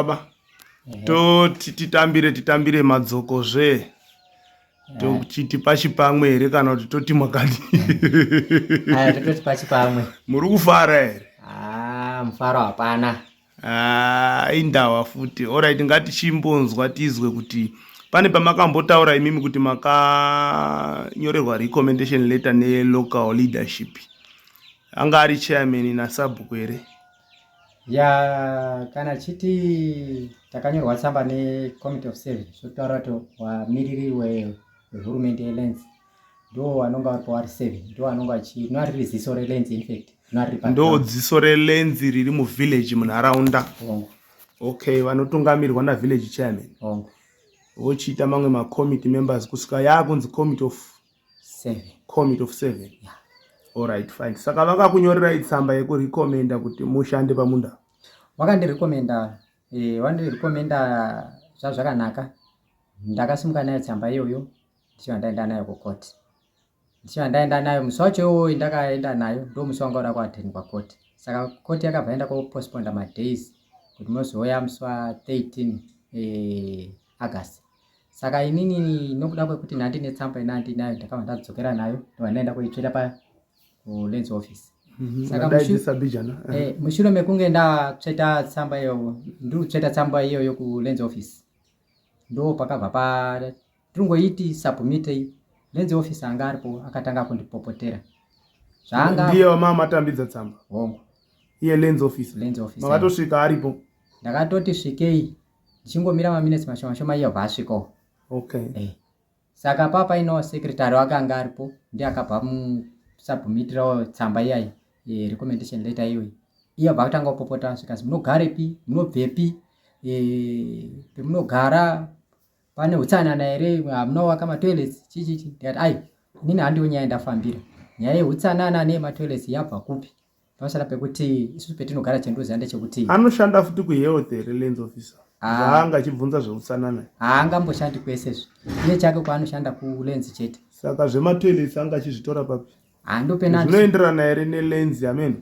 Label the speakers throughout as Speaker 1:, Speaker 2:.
Speaker 1: baba titambire madzokozve tochiti pachipamwe here kana kuti toti mwakati
Speaker 2: tototi pachipamwe.
Speaker 1: Muri kufara here?
Speaker 2: Mufaro hapana.
Speaker 1: Indawa futi. Alright, ngatichimbonzwa tizwe kuti pane pamakambotaura imimi kuti makanyorerwa recommendation letter nelocal leadership. Anga ari chairman nasabhuku here?
Speaker 2: Kana chiti takanyorwa tsamba necommittee of 7 zvotaura kuti wamiriri wehurumende yeLens ndo anonga vari pavari 7 ndo anonga riri ziso reLens. In fact
Speaker 1: ndo dziso reLens riri muvillage munharaunda. Okay, vanotungamirwa navillage chairman. Vochiita mamwe macommittee members kusvika yakunzi committee of 7. Alright, fine. Saka vakakunyorerai tsamba yekurekomenda kuti mushande pamunda?
Speaker 2: Vakandirekomenda zvazvakanaka. Ndakasimuka nayo tsamba iyoyo ndichiva ndaenda nayo kukoti. Ndaenda nayo musi wacho iwoyo ndakaenda nayo ndo musi wanga uda kuatendwa koti. Saka koti yakabva enda kupostponda madays kuti munozouya musi wa13 August. Saka inini nokuda kwekuti ndandine tsamba inandinayo ndakabva ndadzokera nayo ndobva ndaenda kuitsveta kuLens office. Saka mushure mekunge ndatsveta tsamba iyo ndikutsveta tsamba iyoyo kuLens office ndo pakabva tiringoiti submit Lens office anga aripo akatanga kundipopotera.
Speaker 1: Ndiye wamamatambidza tsamba?
Speaker 2: Hongo.
Speaker 1: Iye Lens office? Makatosvika aripo?
Speaker 2: Ndakatoti svikei ndichingomira maminutes mashoma iye vasvikawo.
Speaker 1: Okay.
Speaker 2: Saka papaino secretary wakanga aripo ndiye akabva musubmitirawo tsamba iyayi recommendation letter iyoyi. Iye vakatanga kupopota zvikazi munogarepi, munobvepi, pemunogara pane utsanana here, munowaka matoilets chichichi. Ndikati inini handiwo nyaya ndafambira. Nyaya yeutsanana nematoilets yabva kupi? Pamusana pekuti isusu petinogara chendoziva ndechekuti
Speaker 1: anoshanda futi kuhealth here Lens officer. Zvaanga achibvunza zveutsanana
Speaker 2: haangamboshandi kwesezvo. Iye chake kwaanoshanda kuLens chete.
Speaker 1: Saka zvematoilets anga achizvitora papi?
Speaker 2: Handopenani.
Speaker 1: Zvinoenderana here neLens amene?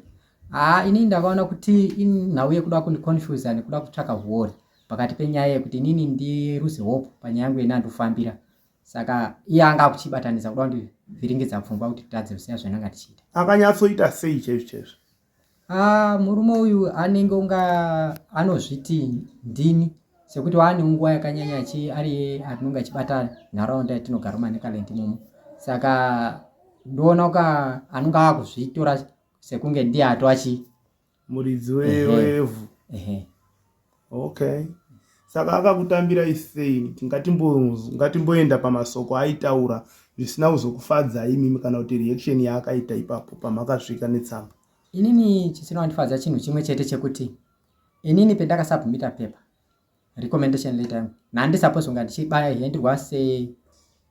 Speaker 2: Inini ndakaona kuti nhau yekuda kundiconfuse nekuda kutsvaka huori pakati penyaya yekuti inini ndiruze hope panyaya yangu yenandofambira. Saka iye anga akuchibatanidza kuda kundivhiringidza pfungwa kuti tadze kusiya zvainanga tichiita.
Speaker 1: Akanyatsoita sei chaizvo?
Speaker 2: Murume uyu anenge unga anozviti ndini sekuti waane nguva yakanyanya ari anonga achibata nharaunda yatinogara muNekaland imomo. Saka ndoona uka anonga akuzvitora sekunge ndiye atoachi
Speaker 1: muridzi wevhu. Okay. Saka akakutambira isei ngatimboenda pamasoko aitaura zvisina kuzokufadza imimi kana kuti reaction yaakaita ipapo pamakasvika netsamba?
Speaker 2: Inini chisinondifadza chinhu chimwe chete chekuti inini pendakasubmita paper recommendation letter yangu nhandisapozwa kunga ndichibahendirwa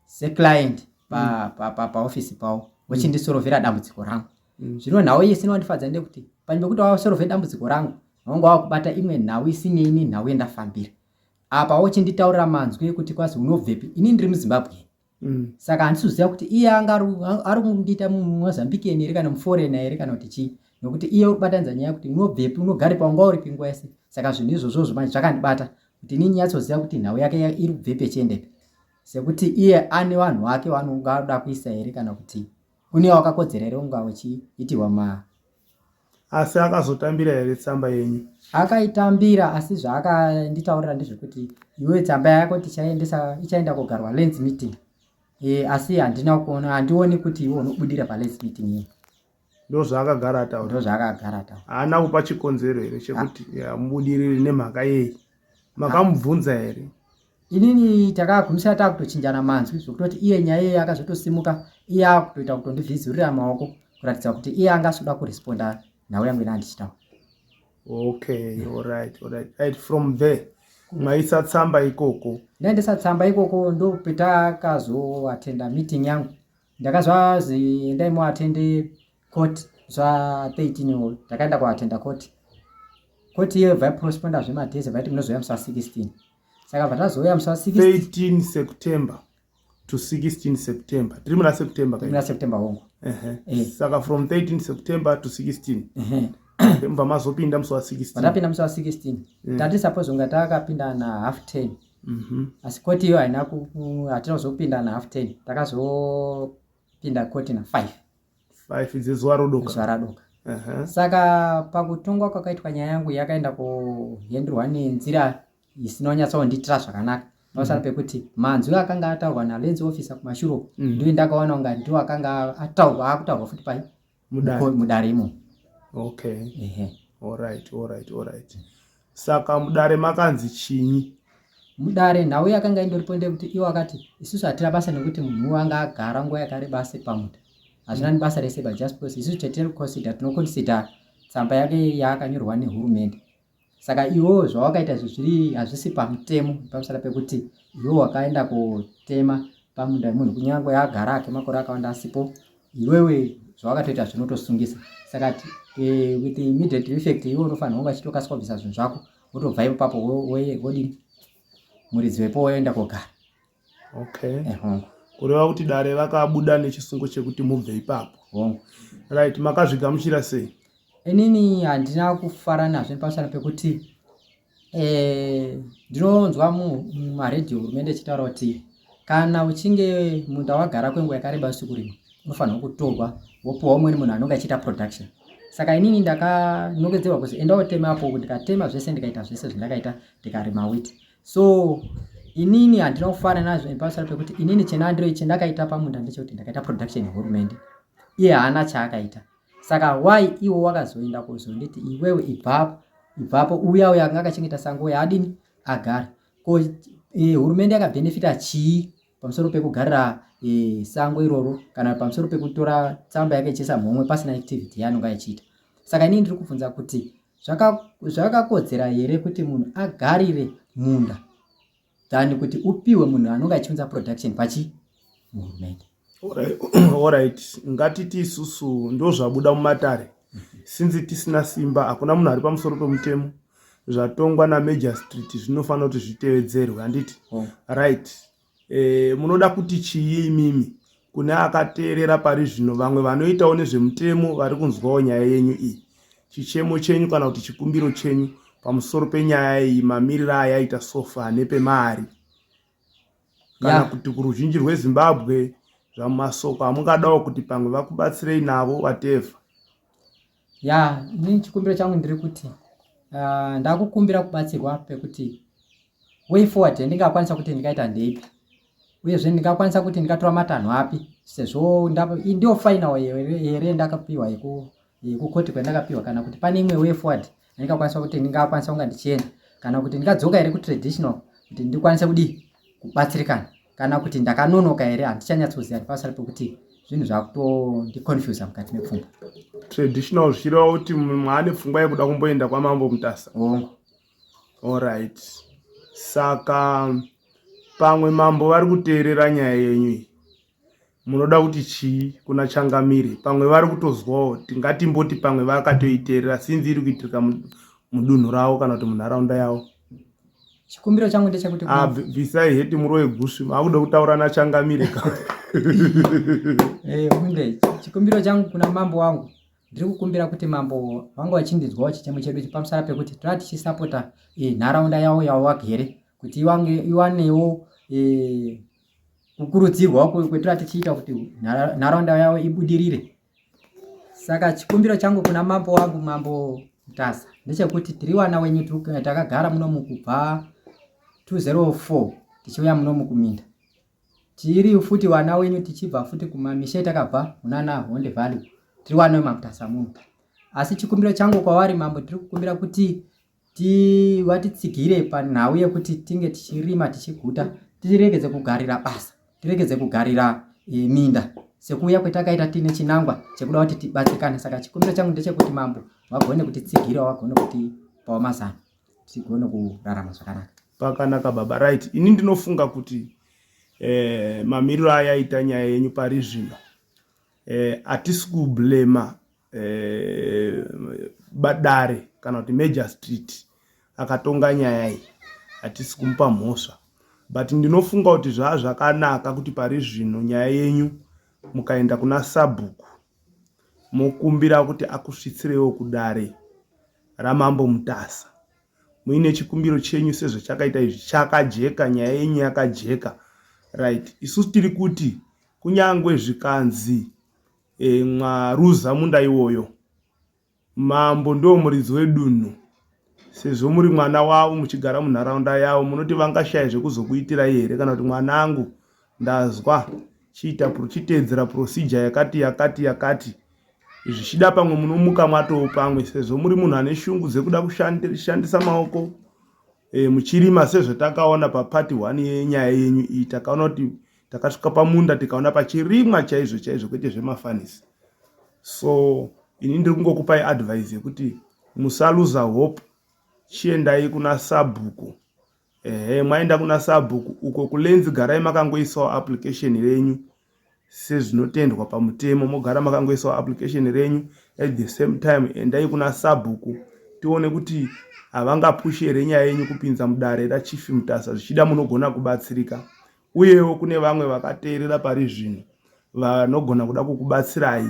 Speaker 2: seclient paofisi pavo vochindisorovhera dambudziko rangu. Zvino nhau iyi sinondifadza ndekuti panzvimbo kuti wasorovhe dambudziko rangu wanga wakubata imwe nhau isineni nhau yendafambira. Apa wochinditaurira manzwi ekuti kwazi unobvepi? Inini ndiri muZimbabwe. Saka handisizoziva kuti iye anga ari kundiita muMozambique here kana muForeigner here kana kuti chii, nokuti iye uribatanidza nyaya kuti unobvepi, unogare paunga uri pinguva yese. Saka zvinhu izvozvo manje zvakandibata kuti inini nyatsoziva kuti nhau yake iri kubvepi echiendepi, sekuti iye ane vanhu vake vanonga anoda kuisa here kana kuti une wakakodzera here unga uchiitirwa
Speaker 1: asi akazotambira here tsamba yenyu?
Speaker 2: Akaitambira, asi zvaakanditaurira ndezvekuti iwe tsamba yako ichaenda kugarwa Lens meeting. Asi handina kuona, handioni kuti iwe unobudira paLens meeting iyi.
Speaker 1: Ndo zvaakagara ataura?
Speaker 2: Ndo zvaakagara ataura.
Speaker 1: Haana kupa chikonzero here chekuti mubudiriri nemhaka yei? Makamubvunza here?
Speaker 2: Inini takagumisira takutochinjana manzwi zvokutoti iye nyaya yeye akazotosimuka iye akutoita kutondivhizurira maoko kuratidza kuti iye angasoda kuresponda nhau yangu inandichitaura.
Speaker 1: Okay, alright. From there maisa tsamba ikoko?
Speaker 2: Ndaendesa tsamba ikoko ndo petakazoatenda meeting yangu. Ndakazvazi endai muatende court zva13 ndakaenda kuatenda court. Court iyo vaipostponda zvemadhezi vaiti munozouya musi wa16. Saka bvatazouya musi wa16
Speaker 1: 13 September to 16 September. Tiri muna September
Speaker 2: hongo.
Speaker 1: Saka from 13 September to 16 mva mazopinda musi wa 16
Speaker 2: patapinda musi wa 16 tati suppose unga takapinda na half 10 asi koti iyo hatina kuzopinda na half 10 takazopinda koti na 5
Speaker 1: dzezuva rodoka
Speaker 2: zuva radoka. Saka pakutongwa kwakaitwa nyaya yangu yakaenda kuhenderwa nenzira isina kunyatsaunditira zvakanaka pasara pekuti manzwi akanga ataurwa nalenzi officer kumashuro ndiyo ndakaona unga ndiwo akanga akutaurwa futi pai mudare imo.
Speaker 1: Okay. Alright. Saka mudare makanzi chinyi?
Speaker 2: Mudare nhau yakanga indoripo ndekuti iwo akati isusu hatira basa nekuti munhu wanga agara nguva yakareba sepamuta hazvina nebasa rese but just because isusu chetiri kuconsider tinoconsider tsamba yake yaakanyorwa nehurumende. Saka iwo zvawakaita zviri hazvisi pamutemo pamusara pekuti iwo wakaenda kotema pamunda munhu kunyange yagara ake makore akawanda asipo iwewe zvawakatoita zvinotosungisa. Saka with immediate effect iwo unofanira kunge achitokasika kubvisa zvinhu zvako wotobva ipapo wodini muridzi wepo woenda kogara.
Speaker 1: Okay. Kureva kuti dare vakabuda nechisungo chekuti mubve ipapo. Right, makazvigamuchira sei?
Speaker 2: Inini handina kufara nazvo pamusana pekuti ndinonzwa mumaredhiyo hurumende ichitaura kuti kana uchinge munda wagara kwenguva yakareba usiku rimwe unofanira kutorwa wopiwa umweni munhu anonge achiita production. Saka inini ndakanongedzerwa kuzi enda wotemapo, ndikatema zvese ndikaita zvese zvandakaita ndikarima wheat. So inini handina kufara nazvo pamusana pekuti inini chendakaita pamunda ndechekuti ndakaita production yehurumende iye haana chaakaita. Saka why iwo wakazoenda kuzonditi iwewe ibvapo uya anga akachengeta sango yadini agara ko hurumende yakabhenefita chii pamusoro pekugarira sango iroro kana pamusoro pekutora tsamba yake ichisa mhomwe pasina activity yaanonga achiita. Saka inini ndiri kubvunza kuti zvakakodzera here kuti munhu agarire munda than kuti upiwe munhu anonga achiunza production pachi muhurumende.
Speaker 1: Alright, ngatiti isusu ndo zvabuda mumatare sinzi tisina simba hakuna munhu ari pamusoro pemutemo zvatongwa naMajor Street zvinofanira kuti zvitevedzerwe handiti? Right. Munoda kuti chii imimi kune akateerera pari zvino vamwe vanoitawo nezvemutemo vari kunzwawo nyaya yenyu iyi, chichemo chenyu kana kuti chikumbiro chenyu pamusoro penyaya iyi, mamiriro ayaita sofa nepemari kana kuti kuruzhinji rweZimbabwe zvamasoko hamungadawo kuti pamwe vakubatsirei navo whatever?
Speaker 2: Nini chikumbiro changu ndiri kuti ndakukumbira kubatsirwa pekuti way forward ndingakwanisa kuti ndikaita ndeipi uyezve ndingakwanisa kuti ndikatora matanho api sezvo ndio final here ndakapiwa yekukoti kwendakapiwa, kana kuti pane imwe way forward ndingakwanisa kuti ndingakwanisa kunga ndichienda, kana kuti ndingadzoka here kutraditional kuti ndikwanise kudi kubatsirikana, kana kuti ndakanonoka here handichanyatsoziva pasara pekuti zvinhu zvakutondiconfuse mukati mepfungwa.
Speaker 1: Traditional zvichireva kuti mwane pfungwa yekuda kumboenda kwaMambo Mutasa. Alright. Saka pamwe mambo vari kuteerera nyaya yenyu munoda kuti chii kuna Changamire? Pamwe vari kutozwawo tingatimboti pamwe vakatoiteerera sinzi iri kuitika mudunhu ravo kana kuti munharaunda yavo.
Speaker 2: Chikumbiro changu ndechekuti
Speaker 1: bvisai heti murowe gusvi makuda kutaura naChangamire
Speaker 2: munde chikumbiro changu kuna mambo wangu ndiri kukumbira kuti mambo vangu vachindinzwawo chichemo chedu pamusara pekuti tona tichisapota nharaunda yavo yavo vagere kuti iwanewo kukurudzirwa kwetora tichiita kuti nharaunda yavo ibudirire. Saka chikumbiro changu kuna mambo wangu, Mambo Mutasa, ndechekuti tiri vana wenyu takagara munomu kubva 2004 tichiuya munomu kuminda, tiri futi vana wenyu tichibva futi kumamisha takabva munana Honde Valley, tiri vana veMamutasa muno. Asi chikumbiro changu kwavari mambo, tiri kukumbira kuti vatitsigire panhau yekuti tinge tichirima tichiguta, tiregedze kugarira basa, tiregedze kugarira minda sekuuya kwetakaita tine chinangwa chekuda kuti tibatsirikane. Saka chikumbiro changu ndechekuti mambo vagone kutitsigira, vagone kutipawo mazano tigone kurarama zvakanaka.
Speaker 1: Pakanaka baba. Right, ini ndinofunga kuti mamiriro ayaita nyaya yenyu pari zvino hatisi kublema Badare kana kuti Major Street akatonga nyaya iyi, hatisi kumupa mhosva, but ndinofunga kuti zvakanaka kuti pari zvino nyaya yenyu mukaenda kuna Sabhuku mokumbira kuti akusvitsirewo kudare raMambo Mutasa. Muine chikumbiro chenyu sezvo chakaita izvi chakajeka, nyaya yenyu yakajeka. Right. Isusu tiri kuti kunyangwe zvikanzi mwaruza munda iwoyo, mambo ndo muridzi wedunhu. Sezvo muri mwana wavo muchigara munharaunda yavo, munoti vangashaya zvekuzokuitirai here? Kana kuti mwanangu, ndazwa chiteedzera procedure yakati zvichida pamwe munomuka mwatoo pamwe, sezvo muri munhu ane shungu dzekuda kushandisa maoko muchirima, sezvo takaona papati 1 yenyaya yenyu iyi. Takaona kuti takasvika pamunda tikaona pachirimwa chaizvo kwete zvemafanisi. So ini ndiri kungokupai advice yekuti musaluza hope, chiendai kuna Sabhuku. Mwaenda kuna Sabhuku uko kuLenzi garai makangoisawo application renyu sezvinotendwa pamutemo, mogara makangoisawo application renyu. At the same time endai kuna Sabhuku tione kuti havangapushe here nyaya yenyu kupinza mudare raChief Mutasa, zvichida munogona kubatsirika. Uyewo kune vamwe vakateerera pari zvino vanogona kuda kukubatsirai.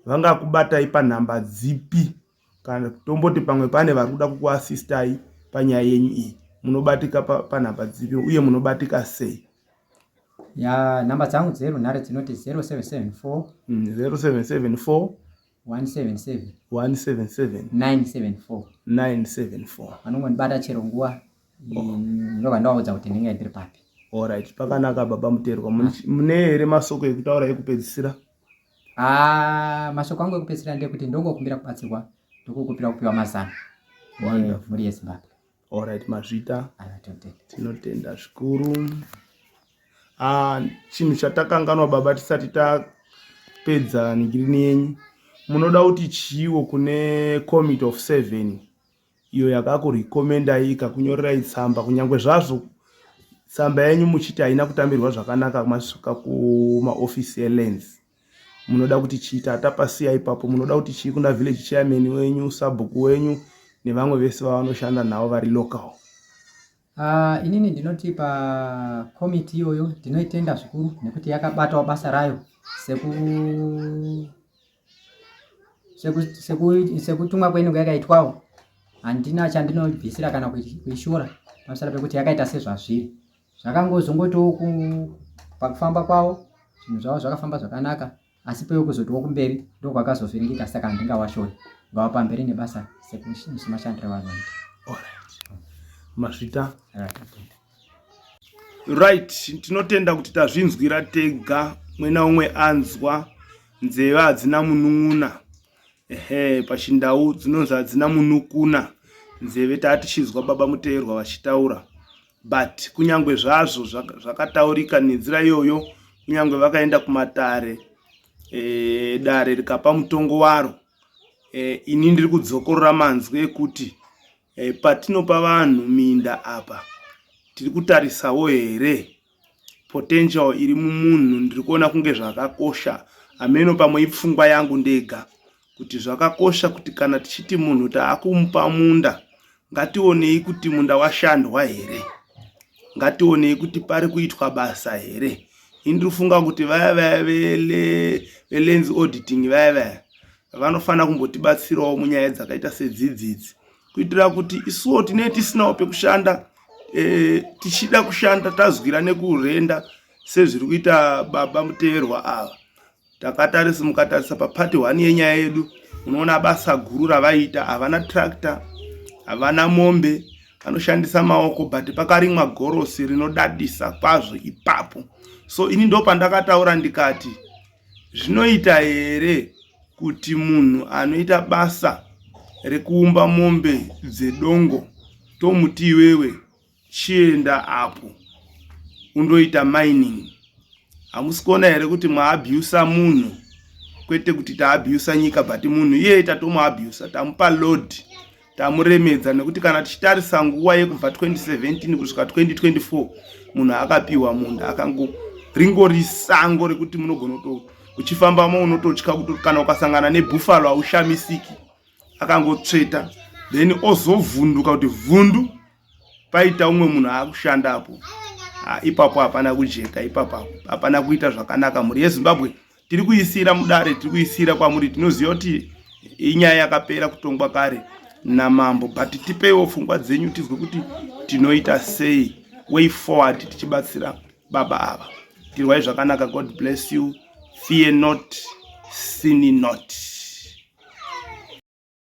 Speaker 1: Vangakubatai panhamba dzipi? Kana tomboti pamwe pane vari kuda kukuasistai panyaya yenyu iyi, munobatika panhamba dzipi uye munobatika sei?
Speaker 2: Nhamba dzangu dzerunhare dzinoti 0774
Speaker 1: 0774
Speaker 2: 177
Speaker 1: 974
Speaker 2: vanongonibata chero nguva ndobva ndaudza kuti ndinge ndiri papi.
Speaker 1: Alright, pakanaka baba Muterwa. Mune here masoko ekutaura ekupedzisira?
Speaker 2: Masoko angu ekupedzisira ndekuti ndongokumbira kubatsirwa, ndokukupira kupiwa mazano muri yeZimbabwe.
Speaker 1: Alright, Mazvita, tinotenda zvikuru. Chinhu chatakanganwa baba tisati tapedza ningirini yenyu, munoda kuti chiwo kune Committee of 7 iyo yakakurekomendai ikakunyorerai tsamba, kunyangwe zvazvo tsamba yenyu muchiti haina kutambirwa zvakanaka masvika kumaofisi eLenzi, munoda kuti chiita hatapasiya ipapo, munoda kuti chii kuna village chairman wenyu, Sabhuku wenyu nevamwe vese vavanoshanda navo vari local?
Speaker 2: Inini ndinoti pakomiti iyoyo ndinoitenda zvikuru nekuti yakabatawo basa rayo sekutumwa kwenyu yakaitwawo. Handina chandinobvisira kana kuishora pamusana pekuti yakaita sezvazviri. Zvakangozongotiwo pakufamba kwawo zvinhu zvavo zvakafamba zvakanaka, asi peyo kuzotiwo kumberi ndokwakazovhiringika, saka handingawashori ngava pamberi nebasa semashandiro vanoita.
Speaker 1: Mazvita. Right, tinotenda kuti tazvinzwira tega, mwe naumwe anzwa, nzeve hadzina munun'una. Pachindau dzinonzi hadzina munukuna, nzeve tichizwa baba Muteerwa vachitaura. But kunyangwe zvazvo zvakataurika nenzira iyoyo, kunyangwe vakaenda kumatare, dare rikapa mutongo waro, ini ndiri kudzokorora manzwi ekuti patinopa vanhu minda apa, tiri kutarisawo here potential iri mumunhu? Ndiri kuona kunge zvakakosha, ameno pamwe ipfungwa yangu ndega, kuti zvakakosha kuti kana tichiti munhu taakumupa munda, ngationei kuti munda washandwa here, ngationei kuti pari kuitwa basa here. Indiri kufunga kuti vaya veLenzi auditing vaya vanofana kumbotibatsirawo munyaya dzakaita sedzidzidzi, kuitira kuti isuwo tinenge tisinawo pekushanda, tichida kushanda tazwira nekurenda sezviri kuita baba Muteerwa ava. Mukatarisa papati 1 yenyaya yedu, unoona basa guru ravaita. Havana tractor, havana mombe, vanoshandisa maoko, but pakarimwa gorosi rinodadisa kwazvo ipapo. So ini ndo pandakataura ndikati, zvinoita here kuti munhu anoita basa rekuumba mombe dzedongo tomuti iwewe chienda apo undoita mining? Hamusi kuona here kuti mwaabhyusa munhu, kwete kuti taabhyusa nyika, but munhu iye tatomuabhyusa, tamupa load, tamuremedza, nekuti kana tichitarisa nguva yekubva 2017 kusvika 2024 munhu akapiwa munda, ringori sango rekuti munogona uchifambamo unototya kuti kana ukasangana nebhuffalo haushamisiki, akangotsveta, then ozovhunduka kuti vhundu paita umwe munhu akushandapo. Ipapo hapana kujeka, ipapo hapana kuita zvakanaka. Muri yeZimbabwe tiri kuisira mudare, tiri kuisira kwamuri, tinoziva kuti inyaya yakapera kutongwa kare. namambo, but tipeiwo pfungwa dzenyu tizwe kuti tinoita sei way forward tichibatsira baba ava. Tirwai zvakanaka. God bless you. Fear not, sin not.